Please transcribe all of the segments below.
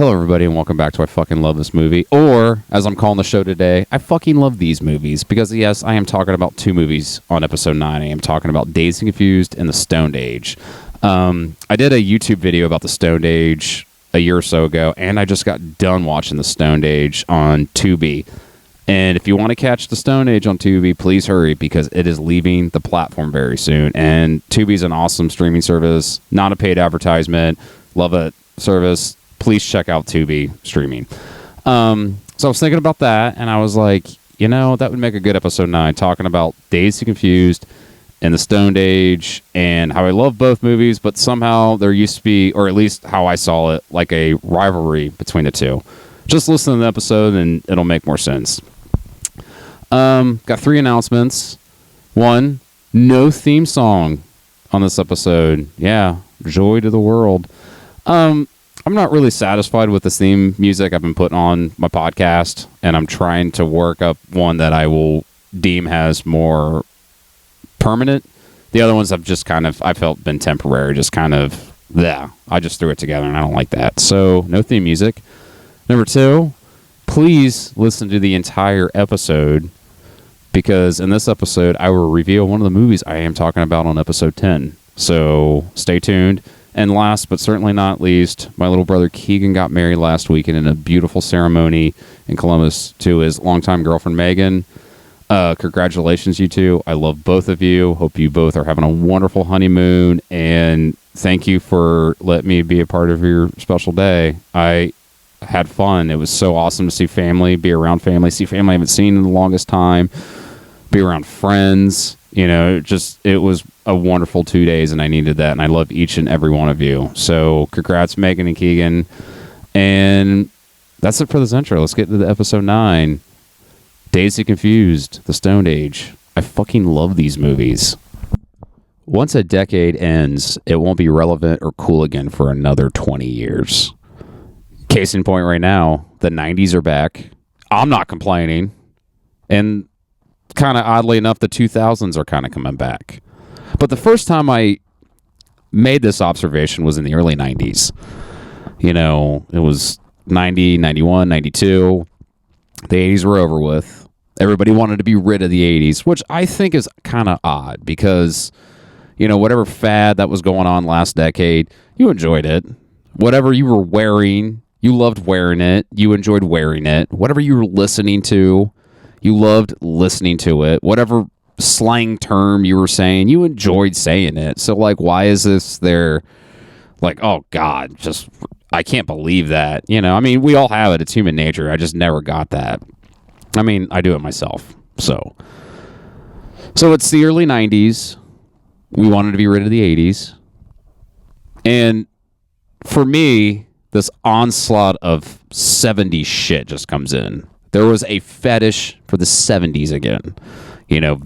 Hello, everybody, and welcome back to I Fucking Love This Movie. Or, as I'm calling the show today, I fucking love these movies. Because, yes, I am talking about two movies on episode 9. I am talking about Dazed and Confused and The Stoned Age. I did a YouTube video about The Stoned Age a year or so ago, and I just got done watching The Stoned Age on Tubi. And if you want to catch The Stoned Age on Tubi, please hurry, because it is leaving the platform very soon. And Tubi's an awesome streaming service, not a paid advertisement. Love it service. Please check out Tubi streaming. So I was thinking about that, and I was like, you know, that would make a good episode 9, talking about Dazed and Confused and The Stoned Age, and how I love both movies, but somehow there used to be, or at least how I saw it, like a rivalry between the two. Just listen to the episode, and it'll make more sense. Got 3 announcements. 1, no theme song on this episode. Yeah, joy to the world. I'm not really satisfied with the theme music I've been putting on my podcast, and I'm trying to work up one that I will deem has more permanent. The other ones have just kind of, I felt, been temporary, just kind of, yeah, I just threw it together, and I don't like that. So, no theme music. Number 2, please listen to the entire episode, because in this episode, I will reveal one of the movies I am talking about on episode 10. So, stay tuned. And last but certainly not least, my little brother Keegan got married last weekend in a beautiful ceremony in Columbus to his longtime girlfriend Megan. Congratulations, you two. I love both of you. Hope you both are having a wonderful honeymoon. And thank you for letting me be a part of your special day. I had fun. It was so awesome to see family, be around family, see family I haven't seen in the longest time, be around friends. You know, it was a wonderful 2 days, and I needed that, and I love each and every one of you. So, congrats, Megan and Keegan. And that's it for this intro. Let's get to the episode 9. Dazed and Confused, The Stoned Age. I fucking love these movies. Once a decade ends, it won't be relevant or cool again for another 20 years. Case in point right now, the 90s are back. I'm not complaining. And kind of oddly enough, the 2000s are kind of coming back. But the first time I made this observation was in the early 90s. You know, it was 90, 91, 92. The 80s were over with. Everybody wanted to be rid of the 80s, which I think is kind of odd because, you know, whatever fad that was going on last decade, you enjoyed it. Whatever you were wearing, you loved wearing it. You enjoyed wearing it. Whatever you were listening to, you loved listening to it. Whatever slang term you were saying, you enjoyed saying it. So, like, why is this there? Like, oh, God, just, I can't believe that. You know, I mean, we all have it. It's human nature. I just never got that. I mean, I do it myself. So it's the early 90s. We wanted to be rid of the 80s. And for me, this onslaught of 70s shit just comes in. There was a fetish for the 70s again. You know,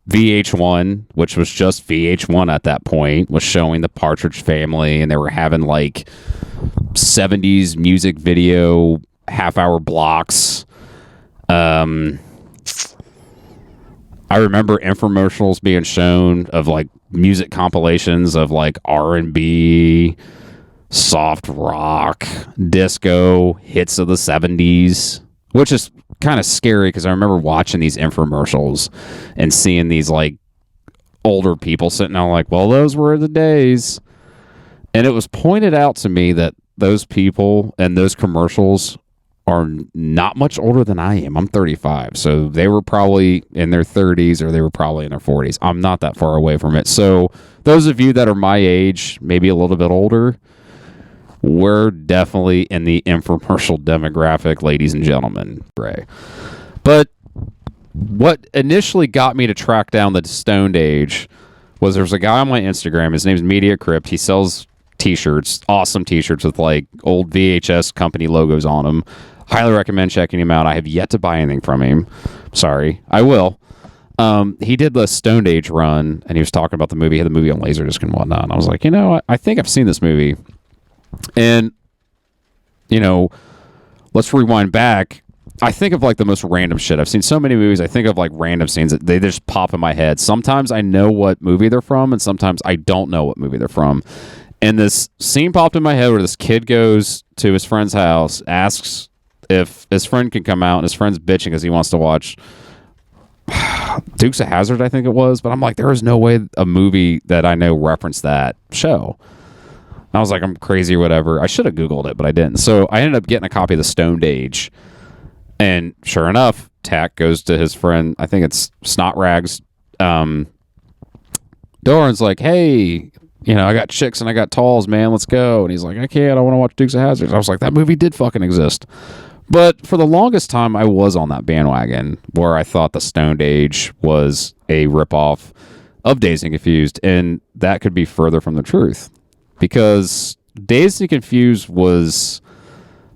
VH1, which was just VH1 at that point, was showing the Partridge Family, and they were having like 70s music video half-hour blocks. I remember infomercials being shown of like music compilations of like R&B, soft rock, disco, hits of the 70s. Which is kind of scary because I remember watching these infomercials and seeing these like older people sitting there like, well, those were the days. And it was pointed out to me that those people and those commercials are not much older than I am. I'm 35. So they were probably in their 30s or they were probably in their 40s. I'm not that far away from it. So those of you that are my age, maybe a little bit older, we're definitely in the infomercial demographic, ladies and gentlemen. But what initially got me to track down the Stoned Age was there's a guy on my Instagram. His name's Media Crypt. He sells t-shirts, awesome t-shirts with like old VHS company logos on them. Highly recommend checking him out. I have yet to buy anything from him. Sorry, I will. He did the Stoned Age run, and he was talking about the movie. He had the movie on Laserdisc and whatnot. And I was like, you know, I think I've seen this movie. And, you know, let's rewind back. I think of like the most random shit. I've seen so many movies. I think of like random scenes that they just pop in my head. Sometimes I know what movie they're from, and sometimes I don't know what movie they're from. And this scene popped in my head where this kid goes to his friend's house, asks if his friend can come out, and his friend's bitching because he wants to watch Dukes of Hazzard, I think it was. But I'm like, there is no way a movie that I know referenced that show. I was like, I'm crazy or whatever. I should have Googled it, but I didn't. So I ended up getting a copy of The Stoned Age. And sure enough, Tack goes to his friend, I think it's Snot Rags, door, and's like, hey, I got chicks and I got talls, man. Let's go. And he's like, I can't. I want to watch Dukes of Hazzard. I was like, that movie did fucking exist. But for the longest time, I was on that bandwagon where I thought The Stoned Age was a ripoff of Dazed and Confused. And that could be further from the truth. Because Dazed and Confused was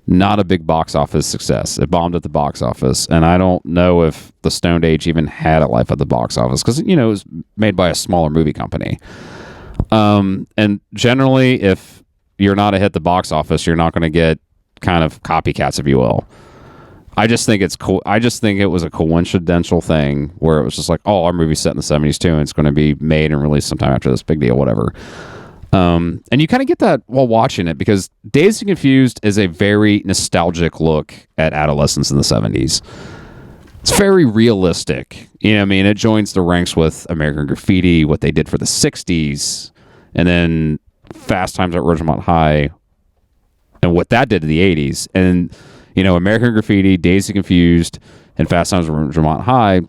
not a big box office success. It bombed at the box office. And I don't know if The Stoned Age even had a life at the box office. Because, it was made by a smaller movie company. And generally, if you're not a hit at the box office, you're not going to get kind of copycats, if you will. I just think it's cool. I just think it was a coincidental thing where it was just like, oh, our movie's set in the 70s too, and it's going to be made and released sometime after this, big deal, whatever. And you kind of get that while watching it, because Dazed and Confused is a very nostalgic look at adolescence in the 70s. It's very realistic. It joins the ranks with American Graffiti, what they did for the 60s, and then Fast Times at Ridgemont High, and what that did to the 80s. And, American Graffiti, Dazed and Confused, and Fast Times at Ridgemont High,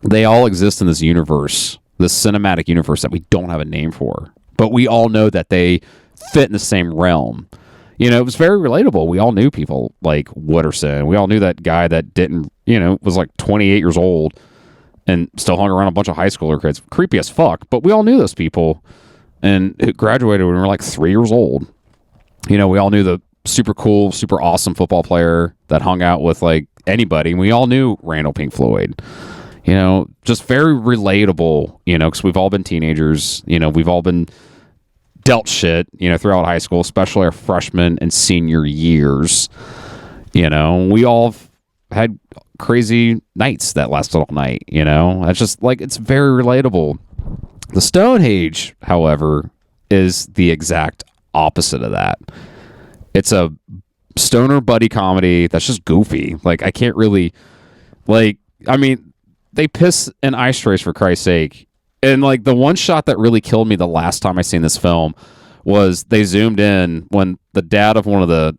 they all exist in this universe, this cinematic universe that we don't have a name for. But we all know that they fit in the same realm. It was very relatable. We all knew people like Wooderson. We all knew that guy that didn't, was like 28 years old and still hung around a bunch of high schooler kids. Creepy as fuck. But we all knew those people, and who graduated when we were like 3 years old. We all knew the super cool, super awesome football player that hung out with like anybody. And we all knew Randall Pink Floyd. Just very relatable, because we've all been teenagers. We've all been dealt shit, throughout high school, especially our freshman and senior years. We all had crazy nights that lasted all night. That's just like, it's very relatable. The Stone Age, however, is the exact opposite of that. It's a stoner buddy comedy that's just goofy. Like, I can't really, they piss in ice trays, for Christ's sake. And like, the one shot that really killed me the last time I seen this film was they zoomed in when the dad of one of the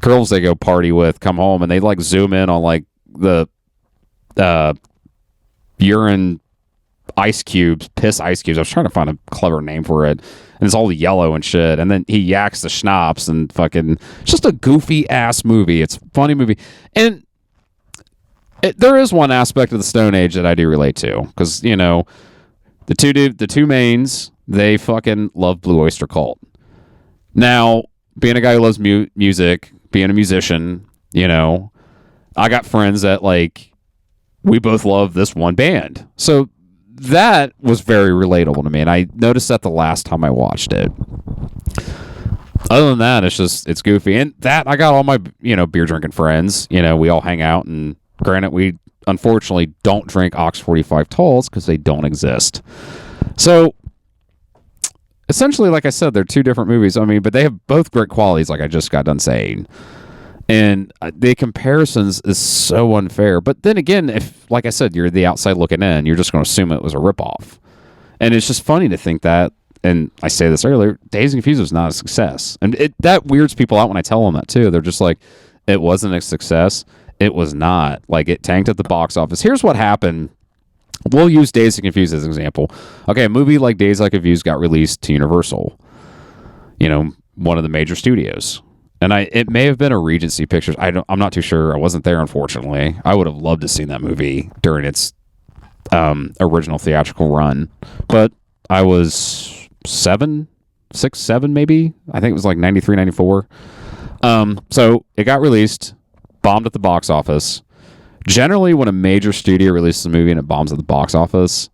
girls they go party with come home, and they like zoom in on like the urine ice cubes, piss ice cubes. I was trying to find a clever name for it. And it's all yellow and shit. And then he yaks the schnapps and fucking, it's just a goofy ass movie. It's a funny movie. And there is one aspect of the Stone Age that I do relate to, because the two mains, they fucking love Blue Oyster Cult. Now, being a guy who loves music, being a musician, I got friends that like, we both love this one band. So that was very relatable to me, and I noticed that the last time I watched it. Other than that, it's goofy. And that, I got all my, beer drinking friends. We all hang out, and granted, we unfortunately don't drink Ox 45 Talls because they don't exist. So, essentially, like I said, they're two different movies. But they have both great qualities, like I just got done saying. And the comparisons is so unfair. But then again, if, like I said, you're the outside looking in, you're just going to assume it was a ripoff. And it's just funny to think that, and I say this earlier, Dazed and Confused was not a success. And that weirds people out when I tell them that too. They're just like, it wasn't a success. It was not. Like, it tanked at the box office. Here's what happened. We'll use Dazed and Confused as an example. Okay, a movie like Dazed and Confused got released to Universal, one of the major studios. And it may have been a Regency Pictures. I'm not too sure. I wasn't there, unfortunately. I would have loved to see that movie during its original theatrical run. But I was 7, maybe. I think it was like 93, 94. So it got released, bombed at the box office. Generally, when a major studio releases a movie and it bombs at the box office,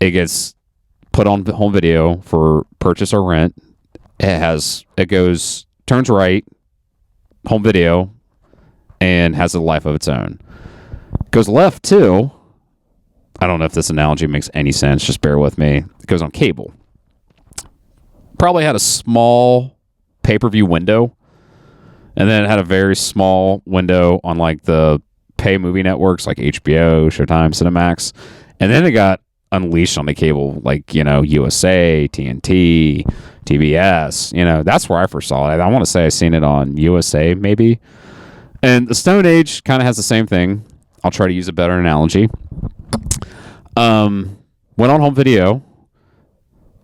it gets put on home video for purchase or rent. It goes... turns right, home video, and has a life of its own. Goes left too. I don't know if this analogy makes any sense. Just bear with me. It goes on cable. probably had a small pay-per-view window, and then it had a very small window on like the pay movie networks like HBO, Showtime, Cinemax, and then it got unleashed on the cable, like, you know, USA, TNT, TBS. You know, that's where I first saw it. I want to say I seen it on USA maybe. And the Stone Age kind of has the same thing. I'll try to use a better analogy. Went on home video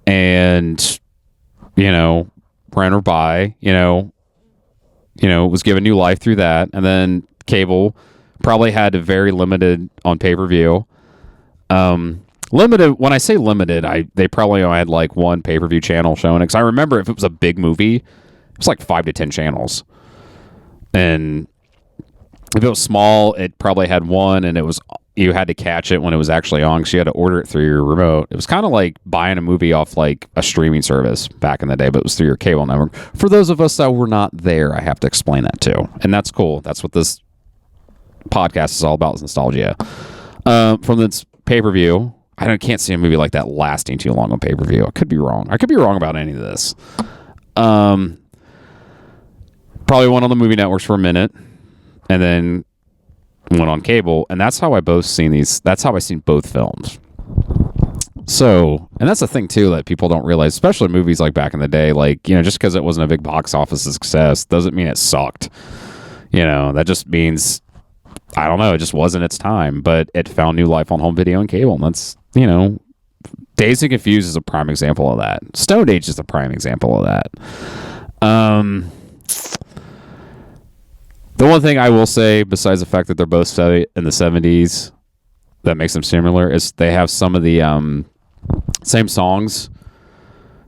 and, you know, ran her by, you know, was given new life through that. And then cable probably had a very limited on pay-per-view. Limited, when I say limited, they probably only had like one pay-per-view channel showing it. Because I remember if it was a big movie, it was like 5 to 10 channels. And if it was small, it probably had one, and you had to catch it when it was actually on, because you had to order it through your remote. It was kind of like buying a movie off like a streaming service back in the day, but it was through your cable network. For those of us that were not there, I have to explain that too. And that's cool. That's what this podcast is all about, is nostalgia. From this pay-per-view, I can't see a movie like that lasting too long on pay-per-view. I could be wrong. I could be wrong about any of this. Probably went on the movie networks for a minute, and then went on cable, and that's how I seen both films. So, and that's the thing too that people don't realize, especially movies like back in the day, like, you know, just because it wasn't a big box office success doesn't mean it sucked. You know, that just means, I don't know, it just wasn't its time, but it found new life on home video and cable. And that's, you know, Dazed and Confused is a prime example of that. Stone Age is a prime example of that. The one thing I will say, besides the fact that they're both set in the 70s, that makes them similar, is they have some of the same songs.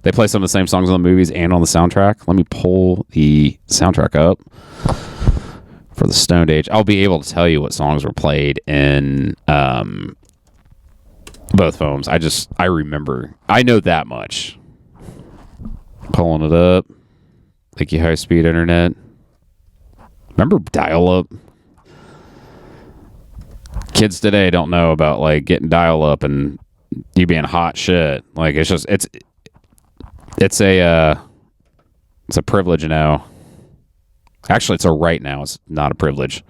They play some of the same songs on the movies and on the soundtrack. Let me pull the soundtrack up for the Stone Age. I'll be able to tell you what songs were played in both films. I remember. I know that much. Pulling it up. Thank you, high-speed internet. Remember dial-up? Kids today don't know about like getting dial-up and you being hot shit. Like, it's just it's a privilege now. Actually, it's a right now. It's not a privilege.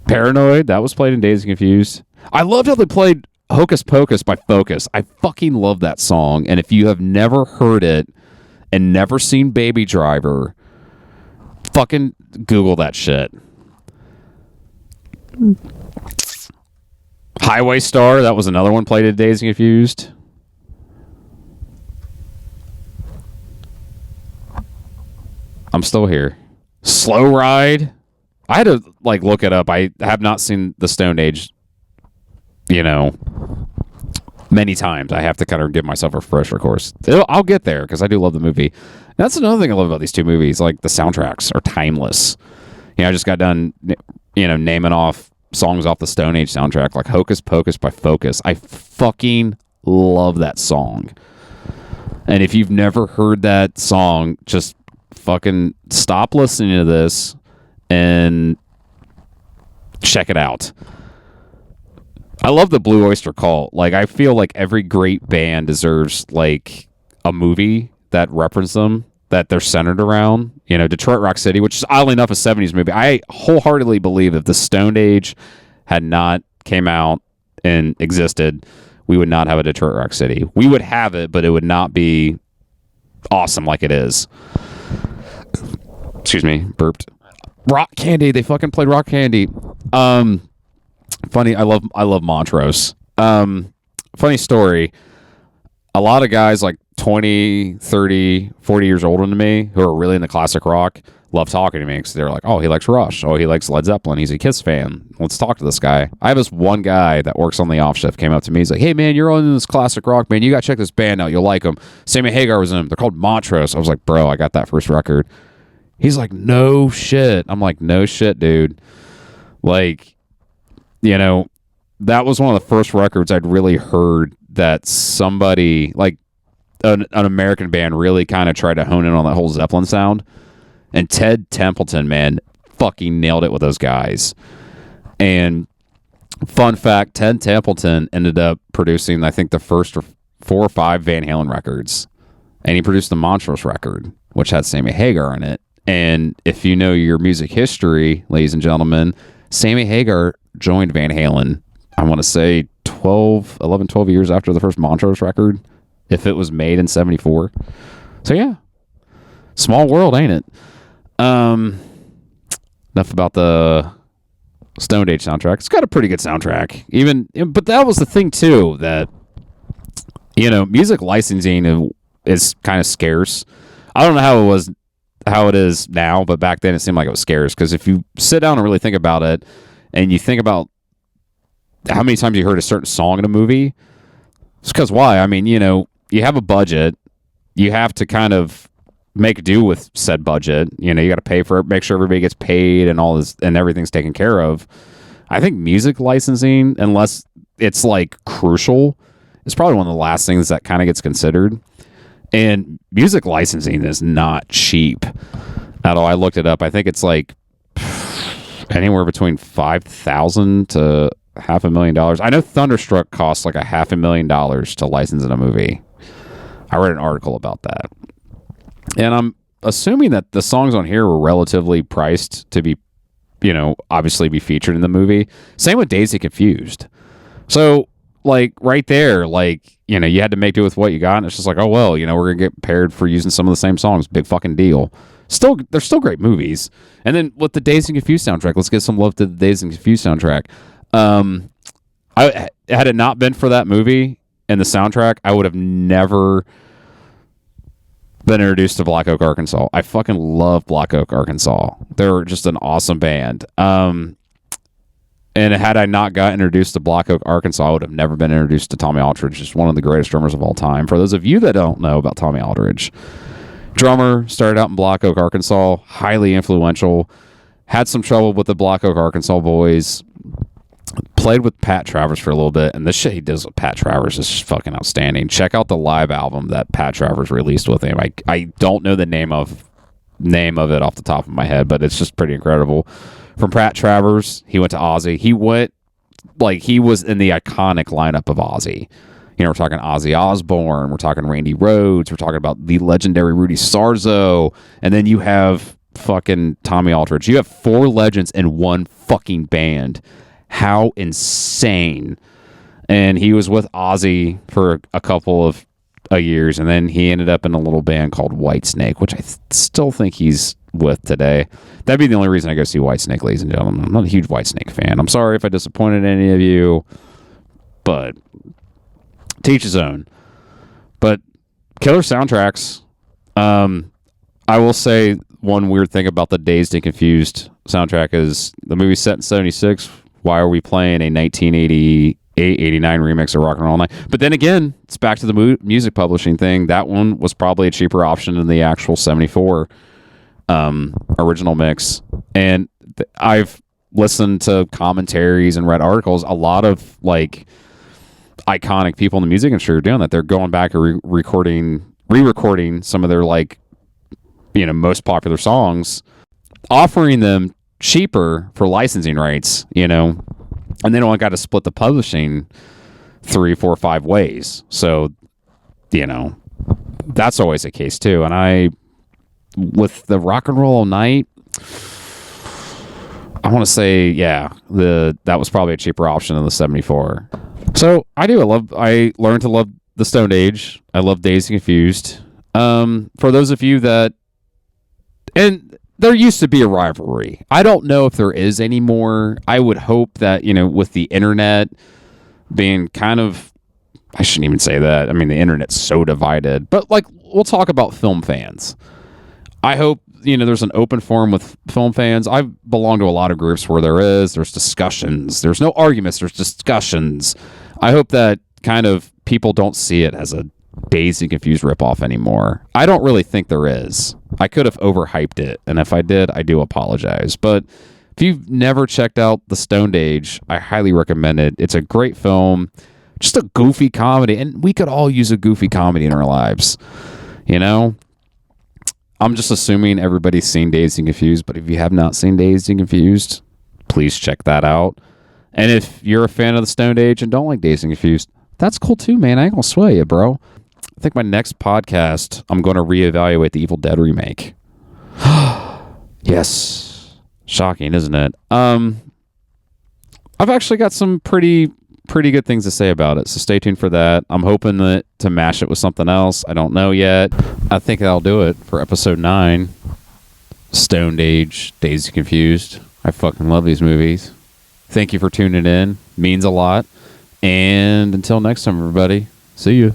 Paranoid, that was played in Dazed and Confused. I loved how they played Hocus Pocus by Focus. I fucking love that song. And if you have never heard it and never seen Baby Driver, fucking Google that shit. Highway Star, that was another one played in Dazed and Confused. I'm still here. Slow Ride. I had to like look it up. I have not seen the Stone Age, you know, many times. I have to kind of give myself a refresher course. I'll get there because I do love the movie. That's another thing I love about these two movies. Like, the soundtracks are timeless. You know, I just got done, you know, naming off songs off the Stone Age soundtrack, like Hocus Pocus by Focus. I fucking love that song. And if you've never heard that song, just fucking stop listening to this and check it out. I love the Blue Oyster Cult. Like, I feel like every great band deserves like a movie that reference them, that they're centered around. You know, Detroit Rock City, which is oddly enough a 70s movie. I wholeheartedly believe that if the Stone Age had not came out and existed, we would not have a Detroit Rock City. We would have it, but it would not be awesome like it is. Excuse me, burped. Rock Candy, they fucking played Rock Candy. Funny, I love Montrose. Funny story. A lot of guys like 20, 30, 40 years older than me who are really into classic rock love talking to me because they're like, oh, he likes Rush. Oh, he likes Led Zeppelin. He's a Kiss fan. Let's talk to this guy. I have this one guy that works on the off shift came up to me. He's like, hey, man, you're on this classic rock, man. You got to check this band out. You'll like them. Sammy Hagar was in them. They're called Montrose. I was like, bro, I got that first record. He's like, no shit. I'm like, no shit, dude. Like, you know, that was one of the first records I'd really heard that somebody, like an American band, really kind of tried to hone in on that whole Zeppelin sound. And Ted Templeton, man, fucking nailed it with those guys. And fun fact, Ted Templeton ended up producing, I think, the first 4 or 5 Van Halen records. And he produced the Montrose record, which had Sammy Hagar in it. And if you know your music history, ladies and gentlemen, Sammy Hagar joined Van Halen, I want to say 12 years after the first Montrose record, if it was made in 74. So yeah, small world, ain't it? Enough about the Stoned Age soundtrack. It's got a pretty good soundtrack. But that was the thing too, that, you know, music licensing is kind of scarce. I don't know how it is now, but back then it seemed like it was scarce, because if you sit down and really think about it, and you think about how many times you heard a certain song in a movie, it's because why? I mean, you know, you have a budget, you have to kind of make do with said budget. You know, you got to pay for it, make sure everybody gets paid and all this, and everything's taken care of. I think music licensing, unless it's like crucial, is probably one of the last things that kind of gets considered. And music licensing is not cheap at all. I looked it up. I think it's like anywhere between $5,000 to $500,000. I know Thunderstruck costs like $500,000 to license in a movie. I read an article about that. And I'm assuming that the songs on here were relatively priced to be, you know, obviously be featured in the movie. Same with Dazed and Confused. So, like, right there, like, you know, you had to make do with what you got, and it's just like, oh, well, you know, we're going to get paired for using some of the same songs. Big fucking deal. They're still great movies. And then with the Dazed and Confused soundtrack, let's give some love to the Dazed and Confused soundtrack. Had it not been for that movie and the soundtrack, I would have never been introduced to Black Oak, Arkansas. I fucking love Black Oak, Arkansas. They're just an awesome band. And had I not got introduced to Black Oak, Arkansas, I would have never been introduced to Tommy Aldridge, just one of the greatest drummers of all time. For those of you that don't know about Tommy Aldridge, drummer, started out in Black Oak, Arkansas, highly influential, had some trouble with the Black Oak, Arkansas boys, played with Pat Travers for a little bit, and the shit he does with Pat Travers is fucking outstanding. Check out the live album that Pat Travers released with him. I don't know the name of it off the top of my head, but it's just pretty incredible. From Pat Travers, he went to Ozzy. He was in the iconic lineup of Ozzy. You know, we're talking Ozzy Osbourne, we're talking Randy Rhoads, we're talking about the legendary Rudy Sarzo, and then you have fucking Tommy Aldridge. You have 4 legends in one fucking band. How insane. And he was with Ozzy for a couple of years, and then he ended up in a little band called Whitesnake, which I still think he's with today. That'd be the only reason I go see Whitesnake, ladies and gentlemen. I'm not a huge Whitesnake fan. I'm sorry if I disappointed any of you, but to each his own. But killer soundtracks. I will say one weird thing about the Dazed and Confused soundtrack is the movie's set in 76. Why are we playing a 1988, 89 remix of Rock and Roll All Night? But then again, it's back to the music publishing thing. That one was probably a cheaper option than the actual 74 original mix. And I've listened to commentaries and read articles. A lot of like iconic people in the music industry are doing that. They're going back and re-recording some of their, like, you know, most popular songs, offering them cheaper for licensing rights, you know, and they don't got to split the publishing 3, 4, 5 ways. So, you know, that's always the case too. And with the Rock and Roll All Night, I want to say, yeah, that was probably a cheaper option than the 74. So I learned to love the Stoned Age. I love Dazed and Confused. For those of you that, and there used to be a rivalry. I don't know if there is anymore. I would hope that, you know, with the internet being kind of, I shouldn't even say that. I mean, the internet's so divided. But, like, we'll talk about film fans. I hope, you know, there's an open forum with film fans. I belong to a lot of groups where there's discussions. There's no arguments. There's discussions. I hope that kind of people don't see it as a Dazed and Confused ripoff anymore. I don't really think there is. I could have overhyped it, and if I did, I do apologize. But if you've never checked out The Stoned Age, I highly recommend it. It's a great film, just a goofy comedy, and we could all use a goofy comedy in our lives, you know? I'm just assuming everybody's seen Dazed and Confused, but if you have not seen Dazed and Confused, please check that out. And if you're a fan of The Stoned Age and don't like Dazed and Confused, that's cool too, man. I ain't gonna sway you, bro. I think my next podcast, I'm going to reevaluate the Evil Dead remake. Yes. Shocking, isn't it? I've actually got some pretty good things to say about it, so stay tuned for that. I'm hoping to mash it with something else. I don't know yet. I think that'll do it for episode 9. Stoned Age, Dazed and Confused. I fucking love these movies. Thank you for tuning in. Means a lot. And until next time, everybody. See you.